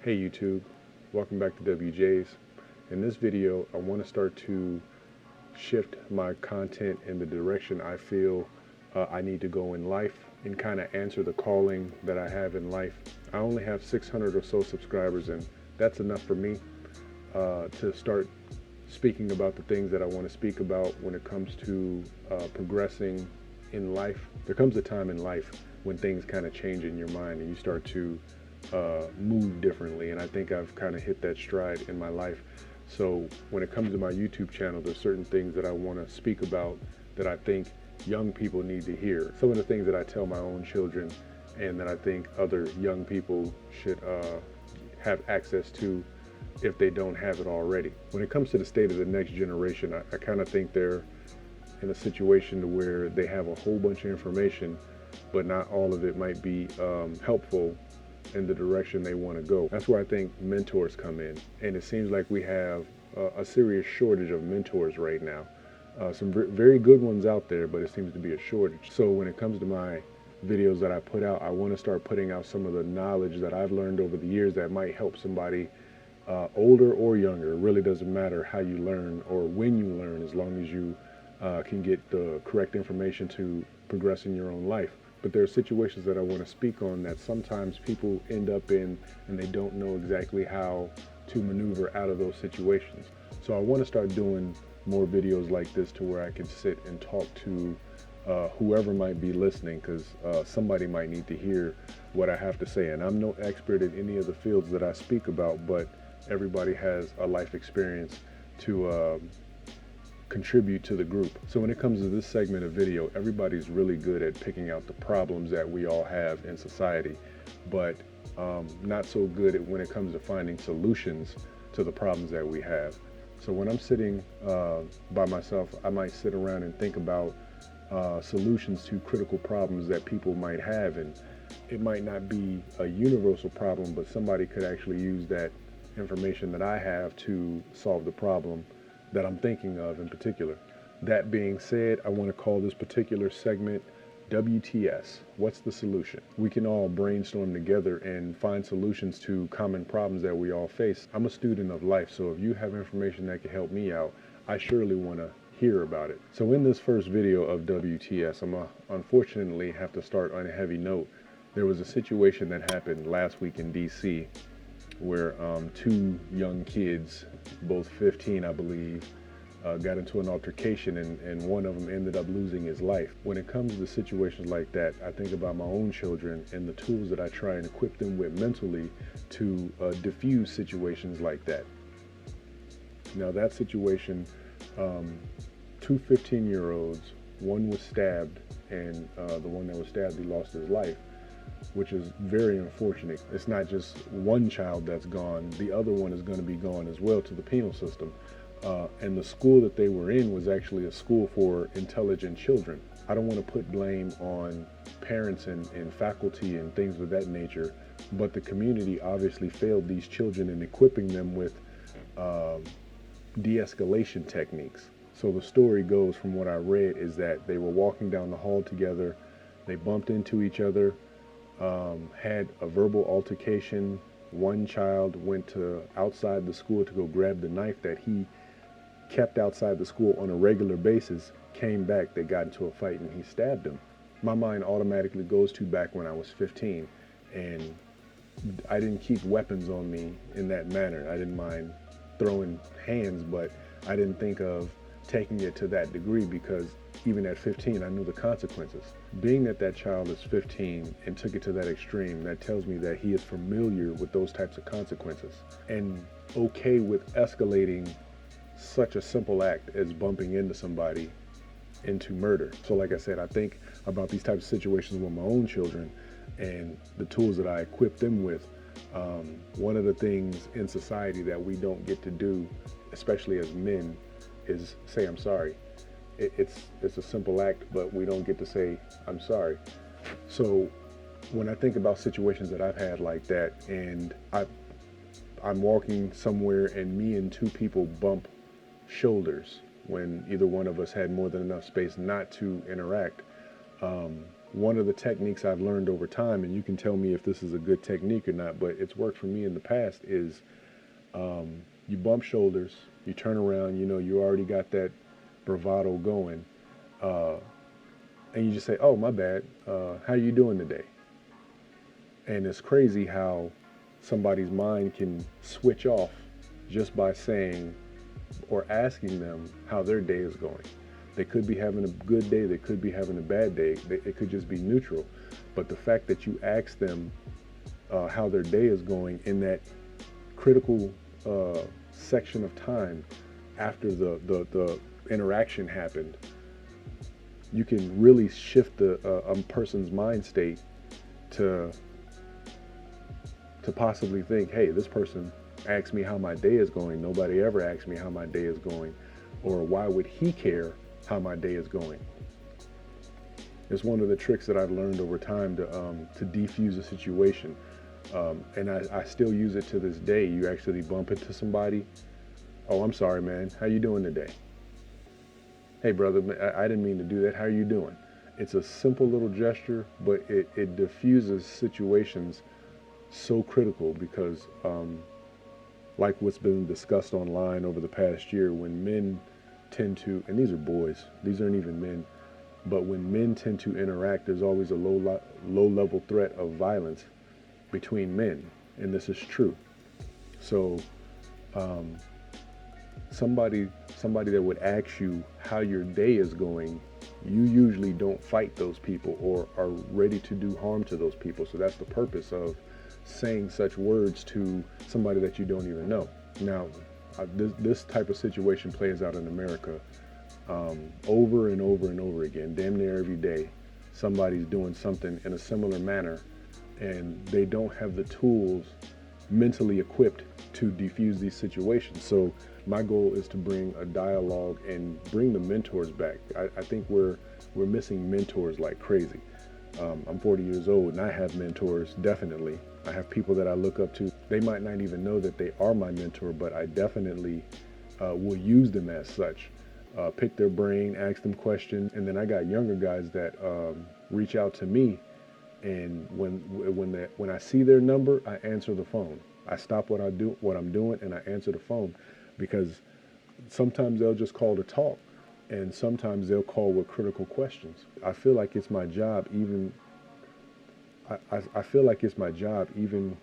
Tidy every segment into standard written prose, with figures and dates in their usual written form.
Hey YouTube, welcome back to WJ's. In this video, I want to start to shift my content in the direction I feel I need to go in life and kind of answer the calling that I have in life. I only have 600 or so subscribers, and that's enough for me to start speaking about the things that I want to speak about when it comes to progressing in life. There comes a time in life when things kind of change in your mind and you start to move differently, and I think I've kind of hit that stride in my life. So when it comes to my YouTube channel, there's certain things that I want to speak about that I think young people need to hear. Some of the things that I tell my own children and that I think other young people should have access to if they don't have it already. When it comes to the state of the next generation, I kind of think they're in a situation to where they have a whole bunch of information, but not all of it might be helpful in the direction they want to go. That's where I think mentors come in, and it seems like we have a serious shortage of mentors right now. Some very good ones out there, but it seems to be a shortage. So when it comes to my videos that I put out, I want to start putting out some of the knowledge that I've learned over the years that might help somebody older or younger. It really doesn't matter how you learn or when you learn, as long as you can get the correct information to progress in your own life. But there are situations that I want to speak on that sometimes people end up in and they don't know exactly how to maneuver out of those situations. So I want to start doing more videos like this to where I can sit and talk to whoever might be listening, because somebody might need to hear what I have to say. And I'm no expert in any of the fields that I speak about, but everybody has a life experience to contribute to the group. So when it comes to this segment of video, everybody's really good at picking out the problems that we all have in society, but not so good at when it comes to finding solutions to the problems that we have. So when I'm sitting by myself, I might sit around and think about solutions to critical problems that people might have, and it might not be a universal problem, but somebody could actually use that information that I have to solve the problem that I'm thinking of in particular. That being said, I want to call this particular segment WTS, what's the solution? We can all brainstorm together and find solutions to common problems that we all face. I'm a student of life, so if you have information that can help me out, I surely want to hear about it. So in this first video of WTS, I'm unfortunately have to start on a heavy note. There was a situation that happened last week in DC where two young kids, both 15 I believe, got into an altercation, and one of them ended up losing his life. When it comes to situations like that, I think about my own children and the tools that I try and equip them with mentally to diffuse situations like that. Now that situation, two 15-year-olds, one was stabbed, and the one that was stabbed, he lost his life, which is very unfortunate. It's not just one child that's gone, the other one is going to be gone as well to the penal system. And the school that they were in was actually a school for intelligent children. I don't want to put blame on parents and faculty and things of that nature, but the community obviously failed these children in equipping them with de-escalation techniques. So the story goes, from what I read, is that they were walking down the hall together, they bumped into each other, had a verbal altercation. One child went to outside the school to go grab the knife that he kept outside the school on a regular basis, came back, they got into a fight, and he stabbed him. My mind automatically goes to back when I was 15, and I didn't keep weapons on me in that manner. I didn't mind throwing hands, but I didn't think of taking it to that degree, because even at 15, I knew the consequences. Being that that child is 15 and took it to that extreme, that tells me that he is familiar with those types of consequences and okay with escalating such a simple act as bumping into somebody into murder. So like I said, I think about these types of situations with my own children and the tools that I equip them with. One of the things in society that we don't get to do, especially as men, is say I'm sorry. It's a simple act, but we don't get to say I'm sorry. So when I think about situations that I've had like that, and I'm walking somewhere and me and two people bump shoulders when either one of us had more than enough space not to interact, one of the techniques I've learned over time, and you can tell me if this is a good technique or not, but it's worked for me in the past, is you bump shoulders, you turn around, you already got that bravado going, and you just say, "Oh, my bad. How you doing today?" And it's crazy how somebody's mind can switch off just by saying or asking them how their day is going. They could be having a good day, they could be having a bad day, it could just be neutral. But the fact that you ask them how their day is going in that critical section of time after the interaction happened, you can really shift a person's mind state to possibly think, hey, this person asked me how my day is going. Nobody ever asked me how my day is going. Or why would he care how my day is going? It's one of the tricks that I've learned over time to defuse a situation. And I still use it to this day. You actually bump into somebody. "Oh, I'm sorry, man. How you doing today?" "Hey, brother, I didn't mean to do that. How are you doing?" It's a simple little gesture, but it diffuses situations so critical because like what's been discussed online over the past year, when men tend to, and these are boys, these aren't even men, but when men tend to interact, there's always a low level threat of violence between men, and this is true. So somebody that would ask you how your day is going, you usually don't fight those people or are ready to do harm to those people. So that's the purpose of saying such words to somebody that you don't even know. Now, this type of situation plays out in America over and over and over again, damn near every day. Somebody's doing something in a similar manner, and they don't have the tools mentally equipped to defuse these situations. So my goal is to bring a dialogue and bring the mentors back. I think we're missing mentors like crazy. I'm 40 years old and I have mentors, definitely. I have people that I look up to. They might not even know that they are my mentor, but I definitely will use them as such. Pick their brain, ask them questions, and then I got younger guys that reach out to me, and when I see their number, I answer the phone. I stop what I'm doing, and I answer the phone, because sometimes they'll just call to talk, and sometimes they'll call with critical questions. I feel like it's my job even. I feel like it's my job even.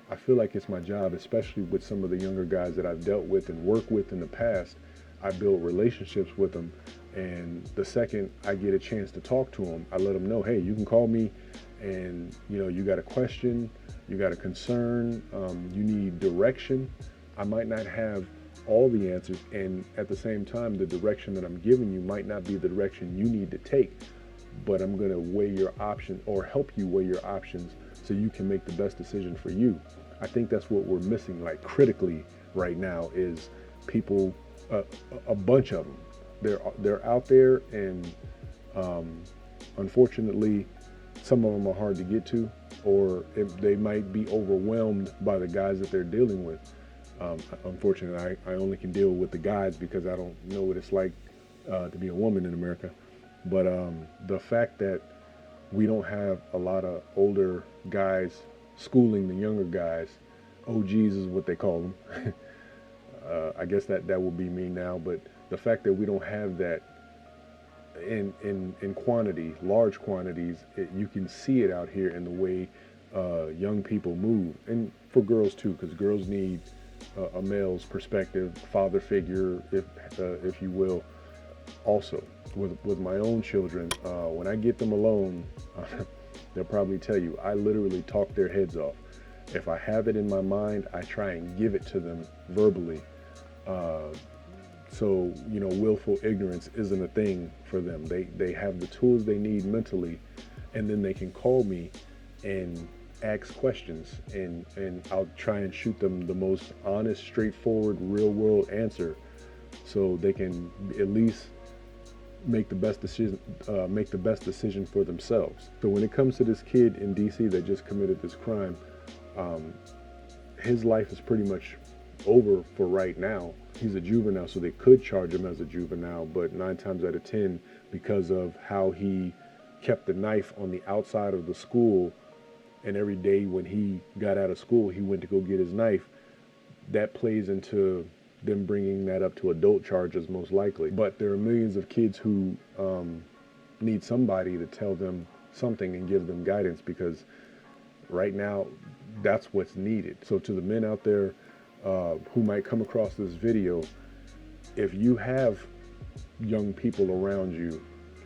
I feel like it's my job, especially with some of the younger guys that I've dealt with and worked with in the past. I build relationships with them, and the second I get a chance to talk to them, I let them know, hey, you can call me, and you got a question, you got a concern, you need direction. I might not have all the answers, and at the same time, the direction that I'm giving you might not be the direction you need to take, but I'm going to weigh your options or help you weigh your options so you can make the best decision for you. I think that's what we're missing, like critically right now, is people, a bunch of them. They're out there, and unfortunately, some of them are hard to get to, or they might be overwhelmed by the guys that they're dealing with. Unfortunately, I only can deal with the guys because I don't know what it's like to be a woman in America. But the fact that we don't have a lot of older guys schooling the younger guys, OGs is what they call them. I guess that will be me now, but the fact that we don't have that in quantity, large quantities, you can see it out here in the way young people move, and for girls too, because girls need a male's perspective, father figure, if you will. Also, with my own children, when I get them alone, they'll probably tell you, I literally talk their heads off. If I have it in my mind, I try and give it to them verbally. So, willful ignorance isn't a thing for them. They have the tools they need mentally, and then they can call me and ask questions, and I'll try and shoot them the most honest, straightforward, real world answer, so they can at least make the best decision for themselves. So when it comes to this kid in DC that just committed this crime, his life is pretty much over for right now. He's a juvenile, so they could charge him as a juvenile, but 9 times out of 10, because of how he kept the knife on the outside of the school, and every day when he got out of school, he went to go get his knife, that plays into them bringing that up to adult charges most likely. But there are millions of kids who need somebody to tell them something and give them guidance, because right now that's what's needed. So to the men out there who might come across this video, if you have young people around you,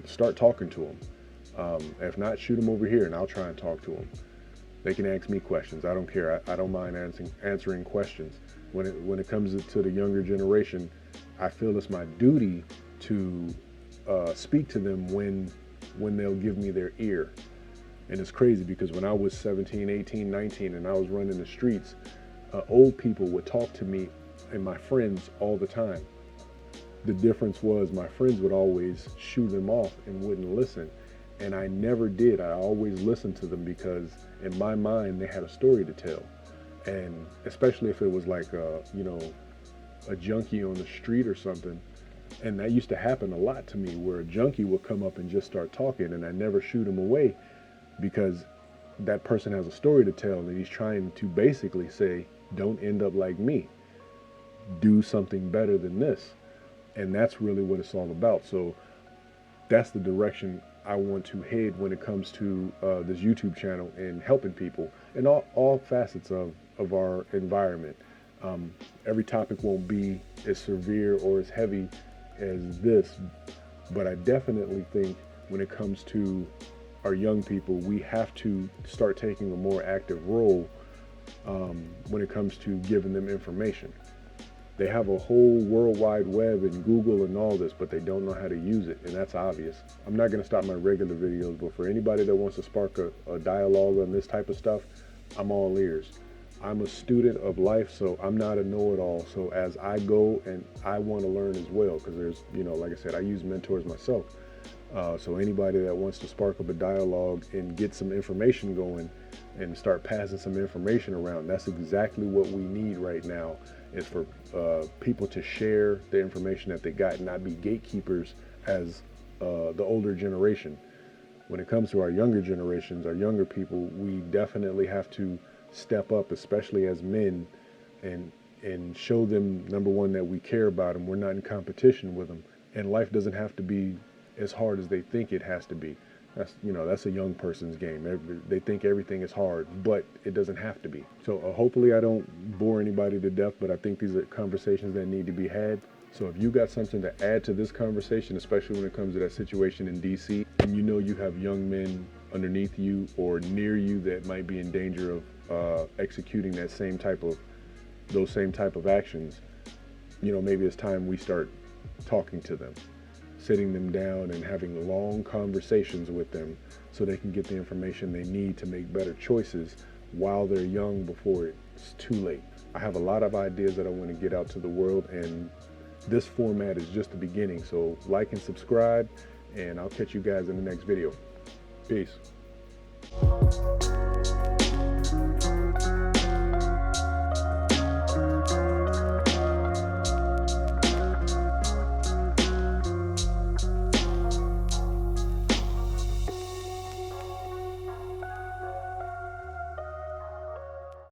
start talking to them. If not, shoot them over here and I'll try and talk to them. They can ask me questions. I don't care. I don't mind answering questions. When it comes to the younger generation, I feel it's my duty to speak to them when they'll give me their ear. And it's crazy because when I was 17, 18, 19, and I was running the streets, old people would talk to me and my friends all the time. The difference was my friends would always shoo them off and wouldn't listen. And I never did. I always listened to them because in my mind, they had a story to tell. And especially if it was like a junkie on the street or something. And that used to happen a lot to me, where a junkie would come up and just start talking, and I never shoot him away because that person has a story to tell, and he's trying to basically say, don't end up like me. Do something better than this. And that's really what it's all about. So that's the direction I want to head when it comes to this YouTube channel and helping people in all facets of our environment. Every topic won't be as severe or as heavy as this, but I definitely think when it comes to our young people, we have to start taking a more active role when it comes to giving them information. They have a whole World Wide Web and Google and all this, but they don't know how to use it, and that's obvious. I'm not going to stop my regular videos, but for anybody that wants to spark a dialogue on this type of stuff, I'm all ears. I'm a student of life, so I'm not a know-it-all. So as I go, and I want to learn as well, because there's, like I said, I use mentors myself. So anybody that wants to spark up a dialogue and get some information going and start passing some information around, that's exactly what we need right now, is for people to share the information that they got and not be gatekeepers as the older generation. When it comes to our younger generations, our younger people, we definitely have to step up, especially as men, and show them, number one, that we care about them. We're not in competition with them, and life doesn't have to be as hard as they think it has to be. That's a young person's game. They think everything is hard, but it doesn't have to be. So hopefully I don't bore anybody to death, but I think these are conversations that need to be had. So if you got something to add to this conversation, especially when it comes to that situation in DC, and you have young men underneath you or near you that might be in danger of executing those same type of actions, maybe it's time we start talking to them, sitting them down and having long conversations with them so they can get the information they need to make better choices while they're young before it's too late. I have a lot of ideas that I want to get out to the world, and this format is just the beginning. So like and subscribe, and I'll catch you guys in the next video. Peace.